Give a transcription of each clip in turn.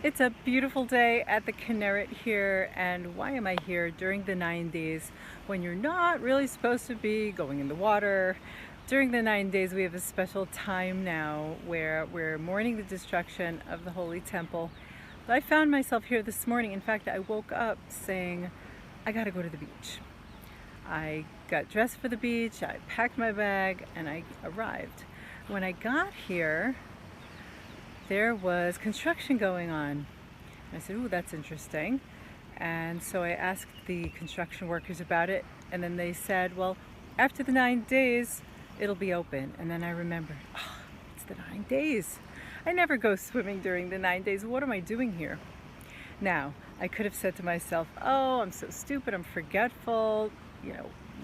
It's a beautiful day at the Kinneret here, and why am I here during the 9 days when you're not really supposed to be going in the water? During the 9 days, we have a special time now where we're mourning the destruction of the Holy Temple. But I found myself here this morning. In fact, I woke up saying, I gotta go to the beach. I got dressed for the beach, I packed my bag, and I arrived. When I got here, there was construction going on. I said, ooh, that's interesting. And so I asked the construction workers about it, and then they said, well, after the 9 days, it'll be open. And then I remembered, oh, it's the 9 days. I never go swimming during the 9 days. What am I doing here? Now, I could have said to myself, oh, I'm so stupid, I'm forgetful,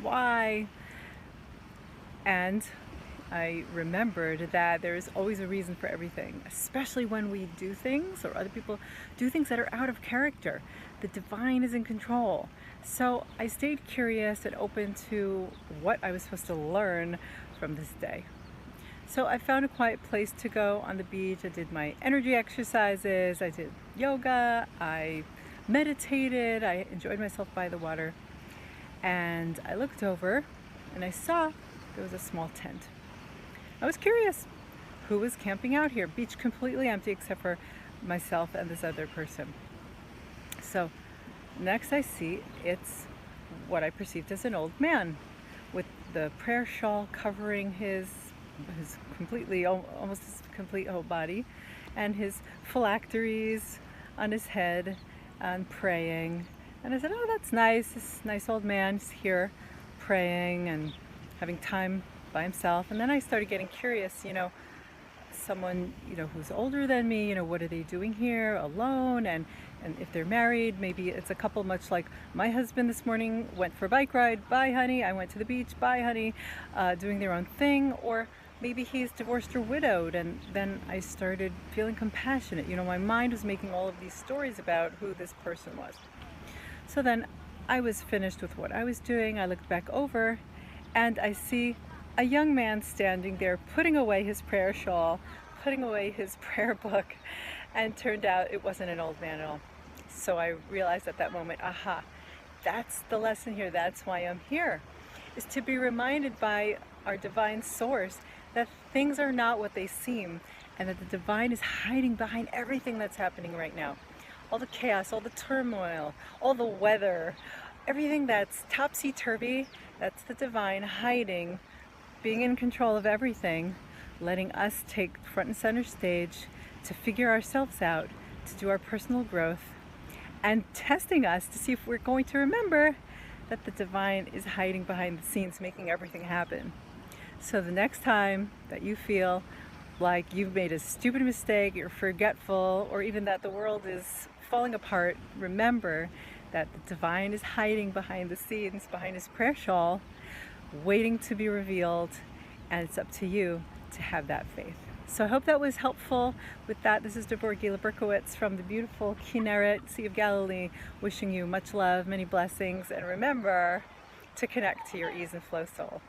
why? And I remembered that there is always a reason for everything, especially when we do things or other people do things that are out of character. The divine is in control. So I stayed curious and open to what I was supposed to learn from this day. So I found a quiet place to go on the beach. I did my energy exercises, I did yoga, I meditated, I enjoyed myself by the water. And I looked over and I saw there was a small tent. I was curious who was camping out here. Beach completely empty except for myself and this other person. So next I see it's what I perceived as an old man with the prayer shawl covering his completely, almost his complete whole body, and his phylacteries on his head and praying. And I said, oh, that's nice. This nice old man is here praying and having time by himself. And then I started getting curious, someone, who's older than me, what are they doing here alone? And if they're married, maybe it's a couple much like my husband this morning went for a bike ride, bye honey. I went to the beach, bye honey, doing their own thing. Or maybe he's divorced or widowed. And then I started feeling compassionate. My mind was making all of these stories about who this person was. So then I was finished with what I was doing. I looked back over and I see a young man standing there putting away his prayer shawl, putting away his prayer book, and turned out it wasn't an old man at all. So I realized at that moment, aha, that's the lesson here, that's why I'm here, is to be reminded by our divine source that things are not what they seem, and that the divine is hiding behind everything that's happening right now. All the chaos, all the turmoil, all the weather, everything that's topsy-turvy, that's the divine hiding, being in control of everything, letting us take front and center stage to figure ourselves out, to do our personal growth, and testing us to see if we're going to remember that the divine is hiding behind the scenes, making everything happen. So the next time that you feel like you've made a stupid mistake, you're forgetful, or even that the world is falling apart, remember that the divine is hiding behind the scenes, behind his prayer shawl, waiting to be revealed, and it's up to you to have that faith. So I hope that was helpful. With that, this is Deborah Gila Berkowitz from the beautiful Kinneret, Sea of Galilee, wishing you much love, many blessings, and remember to connect to your ease and flow soul.